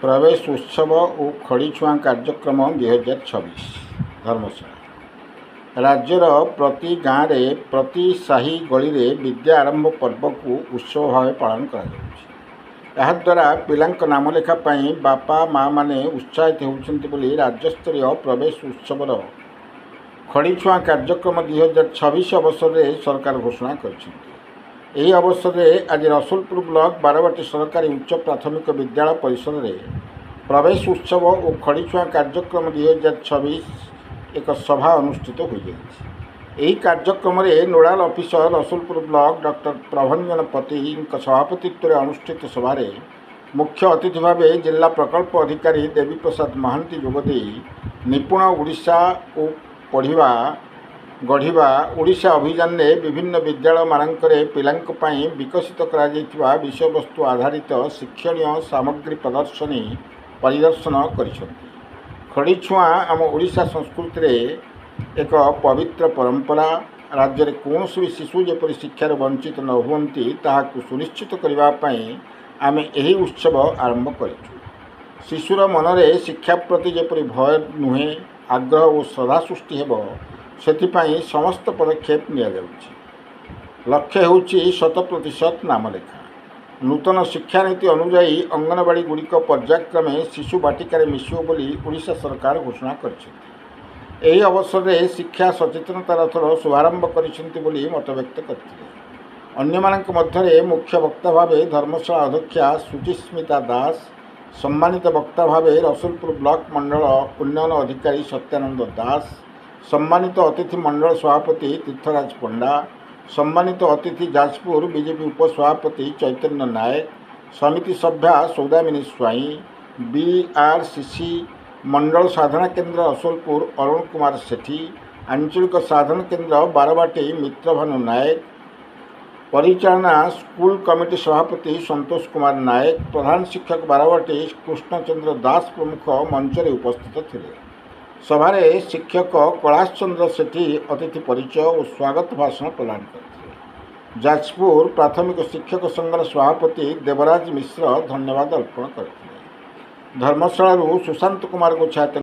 प्रवेश उत्सव और खड़ीछुआ कार्यक्रम 2026 धर्मशाला राज्यर प्रति गाँव में प्रति साही गली में विद्या आरंभ पर्व को उत्सव भाव पालन द्वारा पिलांक नामलेखा बापा माँ माने उत्साहित होती राज्यस्तरीय प्रवेश उत्सव खड़ीछुआ कार्यक्रम 2026 अवसर में सरकार घोषणा कर अवसर में आज रसुलपुर ब्लॉक बारवाटी सरकारी उच्च प्राथमिक विद्यालय परिसर में प्रवेश उत्सव और खड़ीछुआ कार्यक्रम 2026 एक सभा अनुष्ठित हो गई। कार्यक्रम में नोडाल ऑफिसर रसुलपुर ब्लॉक डॉक्टर प्रभंजन पति सभापतित्व में अनुष्ठित सभा मुख्य अतिथि भाव जिला प्रकल्प अधिकारी देवी प्रसाद महांती जोगदे निपुण ओडिशा और पढ़ा गढ़ा ओडिशा अभियान में विभिन्न विद्यालय मानकरे पिलांक पई विकसित करा जायतिबा विषय वस्तु आधारित शिक्षणीय सामग्री प्रदर्शनी परिदर्शन करिसेंति। खड़ीछुआ आम ओडिशा संस्कृति रे एक पवित्र परंपरा। राज्य में कौन भी शिशु जपरी शिक्षार वंचित न हुंती ताहाकु सुनिश्चित करने आम यही उत्सव आरंभ करिछु। शिशुर मनरे शिक्षा प्रति जपरी भय नुहे आग्रह और श्रद्धा सृष्टि हेबो सेथिपाई समस्त पदक्षेप निया जाउछि। लक्ष्य होउछि 100% नामलेखा। नूतन शिक्षा नीति अनुଯାयी अंगनवाड़ी गुड़िक पर्यायक्रमे शिशु बाटिकार मिशियो बोली ओडिशा सरकार घोषणा करिसेंति। एही अवसर में शिक्षा सचेतनता रथर शुभारंभ करिसेंति बोली मत व्यक्त करथिले। अन्यमानक मध्यरे मुख्य वक्ता भावे धर्मशाला अध्यक्षा सुचिस्मिता दास, सम्मानित वक्ता भावे रसुलपुर ब्लॉक मंडल उन्नयन अधिकारी सत्यानंद दास, सम्मानित अतिथि मंडल सभापति तीर्थराज पंडा, सम्मानित अतिथि जाजपुर बीजेपी उपसभापति चैतन्य नायक, समिति सभ्या सौदामिनी स्वाई, बीआरसीसी मंडल साधना केन्द्र रसुलपुर अरुण कुमार सेठी, आंचलिक साधना केन्द्र बारवाटी मित्रभानु नायक, परिचालना स्कूल कमिटी सभापति संतोष कुमार नायक, प्रधान शिक्षक बारवाटी कृष्णचंद्र दास प्रमुख मंचरे उपस्थित थे। सभारे शिक्षक कैलाश चंद्र सेठी अतिथि परिचय और स्वागत भाषण प्रदान करते। जाजपुर प्राथमिक शिक्षक संघर सभापति देवराज मिश्र धन्यवाद अर्पण करते। धर्मशाला सुशांत कुमार गोछायत।